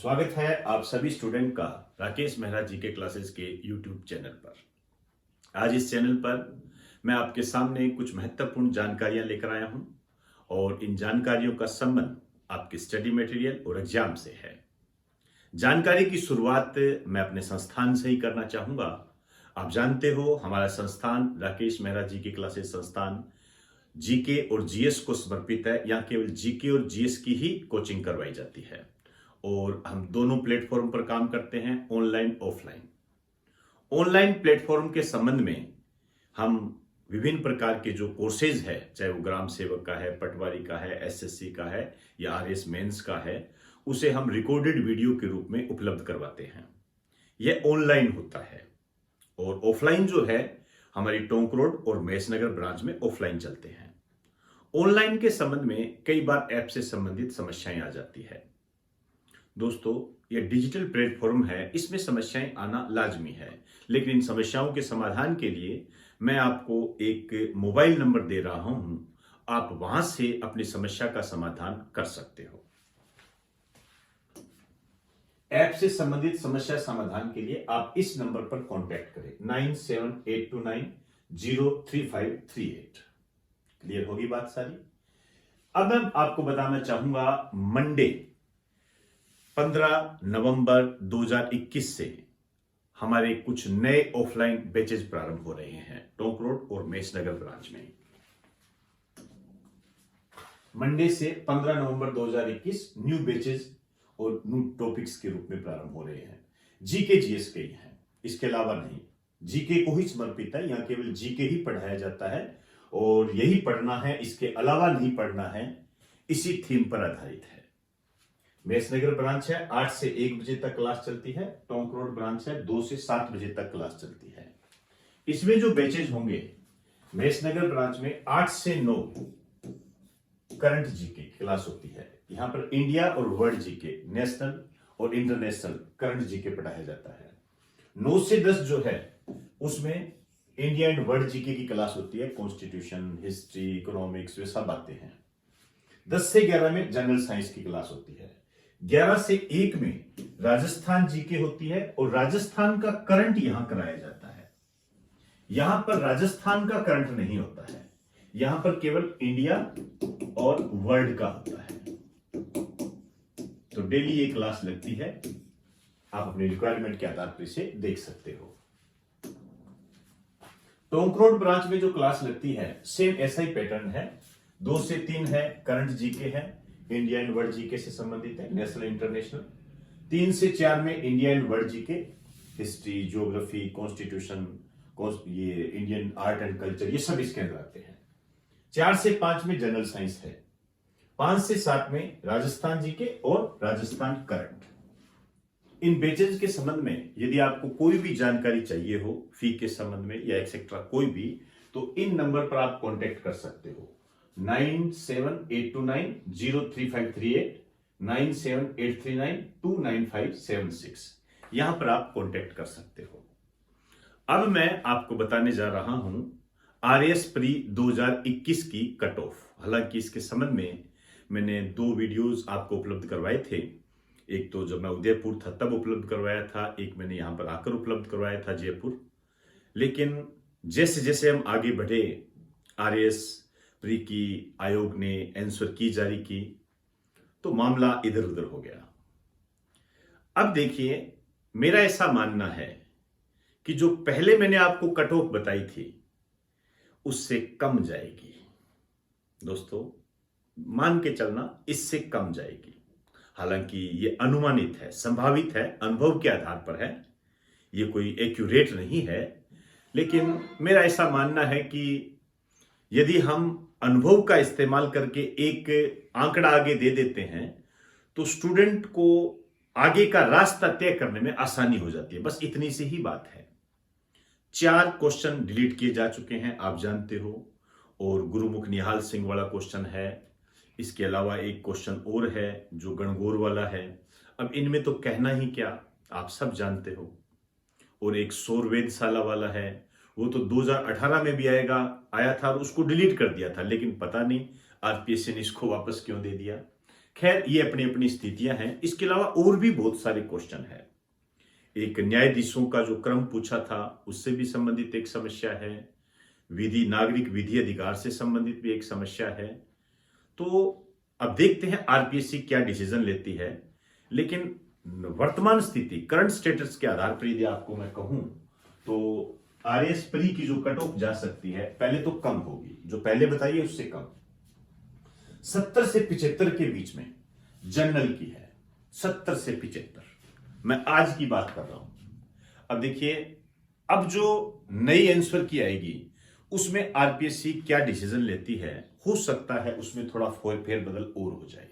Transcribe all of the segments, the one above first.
स्वागत है आप सभी स्टूडेंट का राकेश मेहरा जी के क्लासेस के यूट्यूब चैनल पर। आज इस चैनल पर मैं आपके सामने कुछ महत्वपूर्ण जानकारियां लेकर आया हूं और इन जानकारियों का संबंध आपके स्टडी मटेरियल और एग्जाम से है। जानकारी की शुरुआत मैं अपने संस्थान से ही करना चाहूंगा। आप जानते हो हमारा संस्थान राकेश मेहरा जी के क्लासेस संस्थान जीके और जीएस को समर्पित है। यहाँ केवल जीके और जीएस की ही कोचिंग करवाई जाती है और हम दोनों प्लेटफॉर्म पर काम करते हैं, ऑनलाइन ऑफलाइन। ऑनलाइन प्लेटफॉर्म के संबंध में हम विभिन्न प्रकार के जो कोर्सेज है, चाहे वो ग्राम सेवक का है, पटवारी का है, एसएससी का है या आरएस मेंस का है, उसे हम रिकॉर्डेड वीडियो के रूप में उपलब्ध करवाते हैं। यह ऑनलाइन होता है। और ऑफलाइन जो है हमारी टोंक रोड और महेशनगर ब्रांच में ऑफलाइन चलते हैं। ऑनलाइन के संबंध में कई बार ऐप से संबंधित समस्याएं आ जाती है। दोस्तों, यह डिजिटल प्लेटफॉर्म है, इसमें समस्याएं आना लाजमी है, लेकिन इन समस्याओं के समाधान के लिए मैं आपको एक मोबाइल नंबर दे रहा हूं। आप वहां से अपनी समस्या का समाधान कर सकते हो। ऐप से संबंधित समस्या समाधान के लिए आप इस नंबर पर कांटेक्ट करें 9782903538। क्लियर होगी बात सारी। अब मैं आपको बताना चाहूंगा मंडे 15 नवंबर 2021 से हमारे कुछ नए ऑफलाइन बैचेज प्रारंभ हो रहे हैं टोंक रोड और महेशनगर ब्रांच में। मंडे से 15 नवंबर 2021 न्यू बैचेज और न्यू टॉपिक्स के रूप में प्रारंभ हो रहे हैं। जीके जीएस के ही हैं, इसके अलावा नहीं। जीके को ही समर्पित है, यहां केवल जीके ही पढ़ाया जाता है और यही पढ़ना है, इसके अलावा नहीं पढ़ना है। इसी थीम पर आधारित है। महेशनगर ब्रांच है 8 से 1 बजे तक क्लास चलती है। टोंक रोड ब्रांच है 2 से 7 बजे तक क्लास चलती है। इसमें जो बैचेज होंगे, महेशनगर ब्रांच में 8 से 9 करंट जीके क्लास होती है। यहां पर इंडिया और वर्ल्ड जीके, नेशनल और इंटरनेशनल करंट जीके पढ़ाया जाता है। 9 से 10 जो है उसमें इंडिया एंड वर्ल्ड जीके की क्लास होती है। कॉन्स्टिट्यूशन, हिस्ट्री, इकोनॉमिक्स, वे सब बातें हैं। 10 से 11 में जनरल साइंस की क्लास होती है। 11 से 1 में राजस्थान जीके होती है और राजस्थान का करंट यहां कराया जाता है। यहां पर राजस्थान का करंट नहीं होता है, यहां पर केवल इंडिया और वर्ल्ड का होता है। तो डेली ये क्लास लगती है, आप अपनी रिक्वायरमेंट के आधार पर इसे देख सकते हो। टोंक रोड ब्रांच में जो क्लास लगती है सेम ऐसा ही पैटर्न है। 2 से 3 है करंट जीके है, इंडिया एंड वर्ल्ड जीके से संबंधित है, नेशनल इंटरनेशनल। 3 से 4 में India and world GK, history, geography, constitution, ये इंडियन आर्ट एंड कल्चर, ये सब इसके अंदर आते हैं। 4 से 5 में जनरल साइंस है। 5 से 7 में राजस्थान जीके और राजस्थान करंट। इन बैचेज के संबंध में यदि आपको कोई भी जानकारी चाहिए हो, फी के संबंध में या एक्सेट्रा कोई भी, तो इन नंबर पर आप कांटेक्ट कर सकते हो 9782903538, 9783929576। यहां पर आप कांटेक्ट कर सकते हो। अब मैं आपको बताने जा रहा हूं आरएस प्री 2021 की कट ऑफ। हालांकि इसके संबंध में मैंने 2 वीडियोस आपको उपलब्ध करवाए थे। एक तो जब मैं उदयपुर था तब उपलब्ध करवाया था, एक मैंने यहां पर आकर उपलब्ध करवाया था जयपुर। लेकिन जैसे जैसे हम आगे बढ़े, आरएस प्री की आयोग ने आंसर की जारी की, तो मामला इधर उधर हो गया। अब देखिए, मेरा ऐसा मानना है कि जो पहले मैंने आपको कट ऑफ बताई थी उससे कम जाएगी। दोस्तों, मान के चलना इससे कम जाएगी। हालांकि ये अनुमानित है, संभावित है, अनुभव के आधार पर है, ये कोई एक्यूरेट नहीं है। लेकिन मेरा ऐसा मानना है कि यदि हम अनुभव का इस्तेमाल करके एक आंकड़ा आगे दे देते हैं तो स्टूडेंट को आगे का रास्ता तय करने में आसानी हो जाती है। बस इतनी सी ही बात है। 4 क्वेश्चन डिलीट किए जा चुके हैं, आप जानते हो, और गुरुमुख निहाल सिंह वाला क्वेश्चन है। इसके अलावा एक क्वेश्चन और है जो गणगौर वाला है। अब इनमें तो कहना ही क्या, आप सब जानते हो। और एक सौर वेधशाला वाला है, वो तो 2018 में भी आया था और उसको डिलीट कर दिया था, लेकिन पता नहीं आरपीएससी ने इसको वापस क्यों दे दिया। खैर, ये अपनी अपनी स्थितियां हैं। इसके अलावा और भी बहुत सारे क्वेश्चन है। एक न्यायाधीशों का जो क्रम पूछा था उससे भी संबंधित एक समस्या है। विधि नागरिक विधि अधिकार से संबंधित भी एक समस्या है। तो अब देखते हैं आरपीएससी क्या डिसीजन लेती है। लेकिन वर्तमान स्थिति, करंट स्टेटस के आधार पर यदि आपको मैं कहूं तो आरएस प्री की जो कट ऑफ जा सकती है, पहले तो कम होगी, जो पहले बताइए उससे कम, 70 से 75 के बीच में जनरल की है। 70 से 75, मैं आज की बात कर रहा हूं। अब देखिए, अब जो नई आंसर की आएगी उसमें आरपीएससी क्या डिसीजन लेती है, हो सकता है उसमें थोड़ा फेरबदल और हो जाए।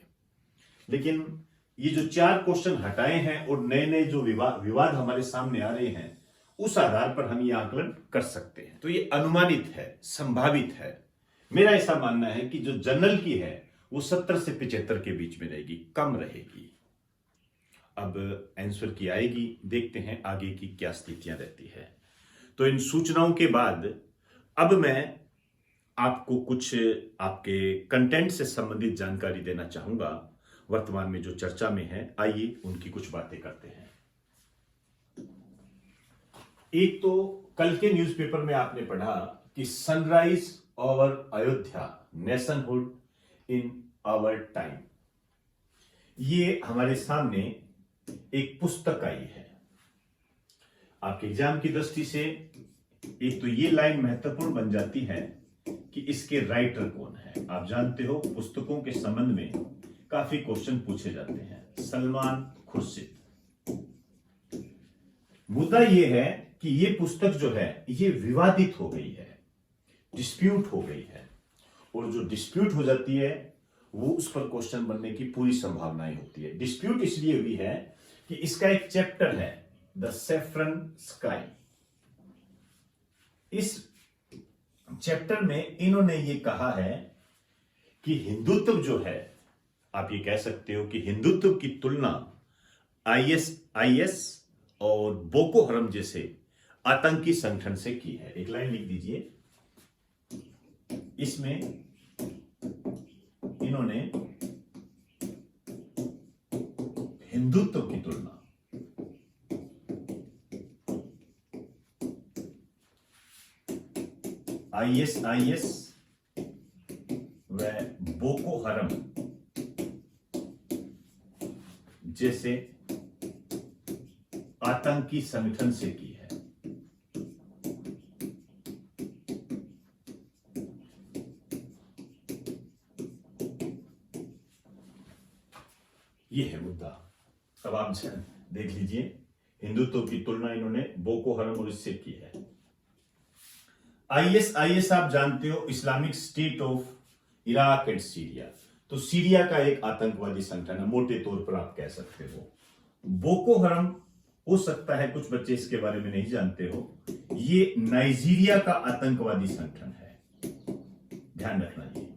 लेकिन ये जो 4 क्वेश्चन हटाए हैं और नए नए जो विवाद हमारे सामने आ रहे हैं, उस आधार पर हम ये आकलन कर सकते हैं। तो ये अनुमानित है, संभावित है। मेरा ऐसा मानना है कि जो जनरल की है वो 70 से 75 के बीच में रहेगी, कम रहेगी। अब आंसर की आएगी, देखते हैं आगे की क्या स्थितियां रहती है। तो इन सूचनाओं के बाद अब मैं आपको कुछ आपके कंटेंट से संबंधित जानकारी देना चाहूंगा, वर्तमान में जो चर्चा में है। आइए उनकी कुछ बातें करते हैं। एक तो कल के न्यूज़पेपर में आपने पढ़ा कि sunrise over Ayodhya, nationhood in our time, ये हमारे सामने एक पुस्तक आई है। आपके एग्जाम की दृष्टि से एक तो ये लाइन महत्वपूर्ण बन जाती है कि इसके राइटर कौन है। आप जानते हो पुस्तकों के संबंध में काफी क्वेश्चन पूछे जाते हैं। सलमान खुर्शीद। मुद्दा यह है कि ये पुस्तक जो है ये विवादित हो गई है, डिस्प्यूट हो गई है, और जो डिस्प्यूट हो जाती है वो उस पर क्वेश्चन बनने की पूरी संभावनाएं होती है। डिस्प्यूट इसलिए हुई है कि इसका एक चैप्टर है द सैफ्रन स्काई। इस चैप्टर में इन्होंने ये कहा है कि हिंदुत्व जो है, आप ये कह सकते हो कि हिंदुत्व की तुलना आईएस और बोको हरम जैसे आतंकी संगठन से की है। एक लाइन लिख दीजिए, इसमें इन्होंने हिंदुत्व की तुलना आईएस व बोको हरम जैसे आतंकी संगठन से की है। ये है मुद्दा। अब आप देख लीजिए, हिंदुत्व की तुलना इन्होंने बोको हरम और इससे की है। आईएस आप जानते हो, Islamic state of Iraq and Syria. तो सीरिया का एक आतंकवादी संगठन है, मोटे तौर पर आप कह सकते हो। बोको हरम, हो सकता है कुछ बच्चे इसके बारे में नहीं जानते हो, ये नाइजीरिया का आतंकवादी संगठन है, ध्यान रखना। ये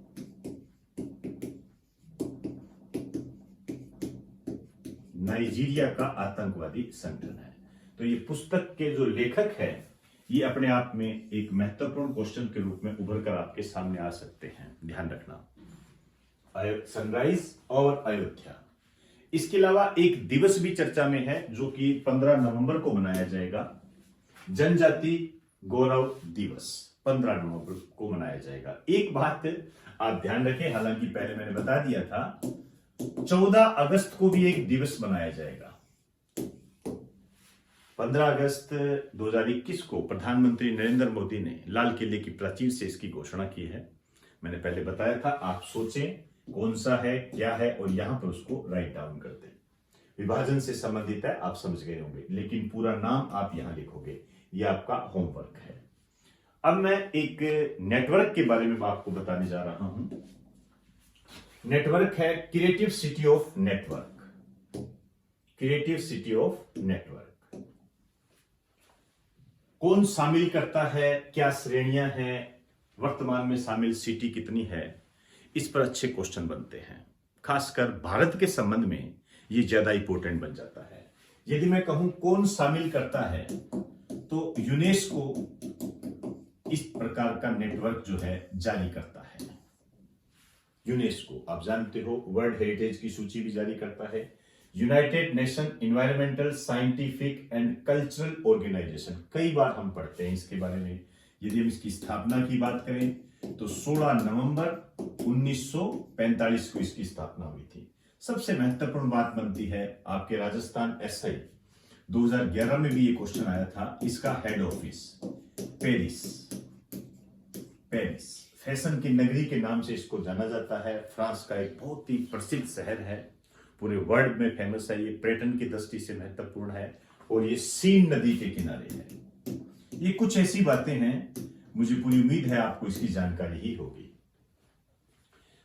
नाइजीरिया का आतंकवादी संगठन है। तो ये पुस्तक के जो लेखक है ये अपने आप में एक महत्वपूर्ण क्वेश्चन के रूप में उभर कर आपके सामने आ सकते हैं, ध्यान रखना। सनराइज और अयोध्या। इसके अलावा एक दिवस भी चर्चा में है जो कि 15 नवंबर को मनाया जाएगा, जनजाति गौरव दिवस 15 नवंबर को मनाया जाएगा। एक बात आप ध्यान रखें, हालांकि पहले मैंने बता दिया था, 14 अगस्त को भी एक दिवस मनाया जाएगा। 15 अगस्त 2021 को प्रधानमंत्री नरेंद्र मोदी ने लाल किले की प्राचीर से इसकी घोषणा की है। मैंने पहले बताया था, आप सोचें कौन सा है, क्या है, और यहां पर उसको राइट डाउन कर दें। विभाजन से संबंधित है, आप समझ गए होंगे, लेकिन पूरा नाम आप यहां लिखोगे। यह आपका होमवर्क है। अब मैं एक नेटवर्क के बारे में आपको बताने जा रहा हूं। नेटवर्क है creative city of network. Creative city of network कौन शामिल करता है, क्या श्रेणियां हैं, वर्तमान में शामिल सिटी कितनी है, इस पर अच्छे क्वेश्चन बनते हैं। खासकर भारत के संबंध में यह ज्यादा इंपॉर्टेंट बन जाता है। यदि मैं कहूं कौन शामिल करता है, तो यूनेस्को इस प्रकार का नेटवर्क जो है जारी करता है। यूनेस्को आप जानते हो वर्ल्ड हेरिटेज की सूची भी जारी करता है। United Nation Environmental Scientific and Cultural Organization, कई बार हम पढ़ते हैं इसके बारे में। यदि हम इसकी स्थापना की बात करें तो 16 नवंबर 1945 को इसकी स्थापना हुई थी। सबसे महत्वपूर्ण बात बनती है आपके राजस्थान एसआई 2011 में भी ये क्वेश्चन आया था, इसका head office Paris. Paris fashion की नगरी के नाम से इसको जाना जाता है। फ्रांस का एक बहुत ही प्रसिद्ध शहर है, पूरे वर्ल्ड में फेमस है। ये पर्यटन की दृष्टि से महत्वपूर्ण है और ये सीन नदी के किनारे है। ये कुछ ऐसी बातें हैं, मुझे पूरी उम्मीद है आपको इसकी जानकारी ही होगी।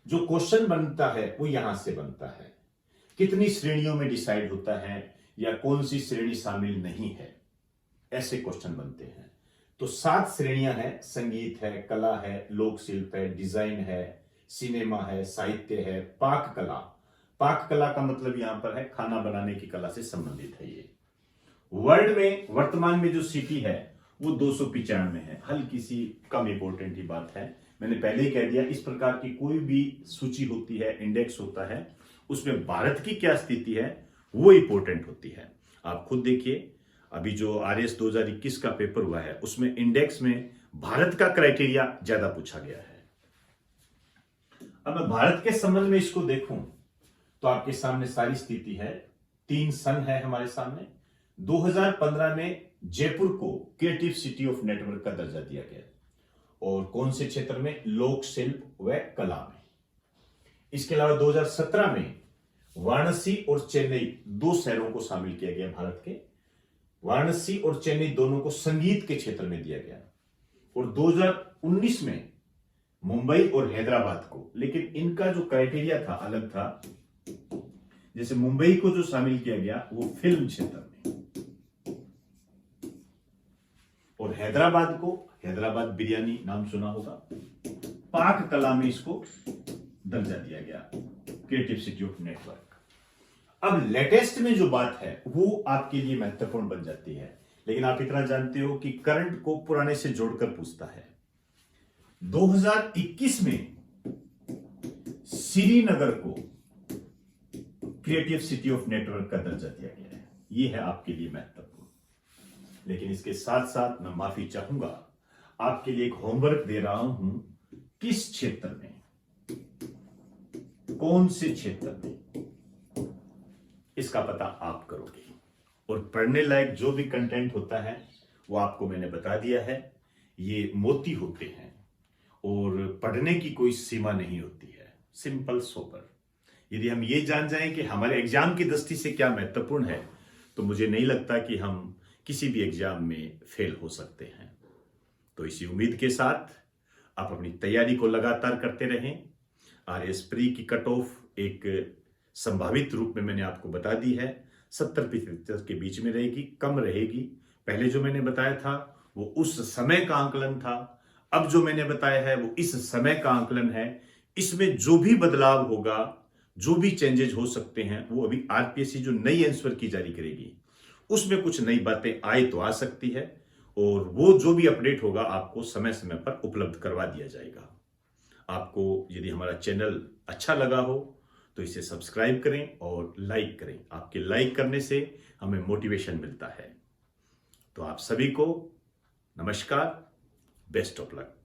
जो क्वेश्चन बनता है वो यहां से बनता है, कितनी श्रेणियों में डिसाइड होता है या कौन सी श्रेणी शामिल नहीं है, ऐसे क्वेश्चन बनते हैं। तो 7 श्रेणियां हैं, संगीत है, कला है, लोक शिल्प है, डिजाइन है, सिनेमा है, साहित्य है, पाक कला। पाक कला का मतलब यहां पर है खाना बनाने की कला से संबंधित है। ये वर्ल्ड में वर्तमान में जो सिटी है वो 295 है, हल्की सी कम इंपोर्टेंट ही बात है। मैंने पहले ही कह दिया, इस प्रकार की कोई भी सूची होती है, इंडेक्स होता है, उसमें भारत की क्या स्थिति है वो इंपोर्टेंट होती है। आप खुद देखिए, अभी जो आरएस 2021 का पेपर हुआ है उसमें इंडेक्स में भारत का क्राइटेरिया ज्यादा पूछा गया है। अब मैं भारत के संबंध में इसको देखूं तो आपके सामने सारी स्थिति है। 3 सन है हमारे सामने। 2015 में जयपुर को क्रिएटिव सिटी ऑफ नेटवर्क का दर्जा दिया गया, और कौन से क्षेत्र में? लोक शिल्प व कला में। इसके अलावा 2017 में वाराणसी और चेन्नई 2 शहरों को शामिल किया गया भारत के। वाराणसी और चेन्नई दोनों को संगीत के क्षेत्र में दिया गया, और 2019 में मुंबई और हैदराबाद को। लेकिन इनका जो क्राइटेरिया था अलग था। जैसे मुंबई को जो शामिल किया गया वो फिल्म क्षेत्र में, और हैदराबाद को, हैदराबाद बिरयानी नाम सुना होगा, पाक कला में इसको दर्जा दिया गया, क्रिएटिव सिटी ऑफ नेटवर्क। अब लेटेस्ट में जो बात है वो आपके लिए महत्वपूर्ण बन जाती है, लेकिन आप इतना जानते हो कि करंट को पुराने से जोड़कर पूछता है। 2021 में श्रीनगर को क्रिएटिव सिटी ऑफ नेटवर्क का दर्जा दिया गया है। यह है आपके लिए महत्वपूर्ण। लेकिन इसके साथ साथ मैं माफी चाहूंगा, आपके लिए एक होमवर्क दे रहा हूं। किस क्षेत्र में, कौन से क्षेत्र में, इसका पता आप करोगे। और पढ़ने लायक जो भी कंटेंट होता है वो आपको मैंने बता दिया है। ये मोती होते हैं और पढ़ने की कोई सीमा नहीं होती है, सिंपल सोबर। यदि हम ये जान जाएं कि हमारे एग्जाम की दृष्टि से क्या महत्वपूर्ण है, तो मुझे नहीं लगता कि हम किसी भी एग्जाम में फेल हो सकते हैं। तो इसी उम्मीद के साथ आप अपनी तैयारी को लगातार करते रहें। आरएस प्री की कट ऑफ एक संभावित रूप में मैंने आपको बता दी है, 70% के बीच में रहेगी, कम रहेगी। पहले जो मैंने बताया था वो उस समय का आंकलन था, अब जो मैंने बताया है वो इस समय का आंकलन है। इसमें जो भी बदलाव होगा, जो भी चेंजेस हो सकते हैं, वो अभी आरपीएससी जो नई आंसर की जारी करेगी उसमें कुछ नई बातें आए तो आ सकती है, और वो जो भी अपडेट होगा आपको समय समय पर उपलब्ध करवा दिया जाएगा। आपको यदि हमारा चैनल अच्छा लगा हो तो इसे सब्सक्राइब करें और लाइक करें। आपके लाइक करने से हमें मोटिवेशन मिलता है। तो आप सभी को नमस्कार, बेस्ट ऑफ लक।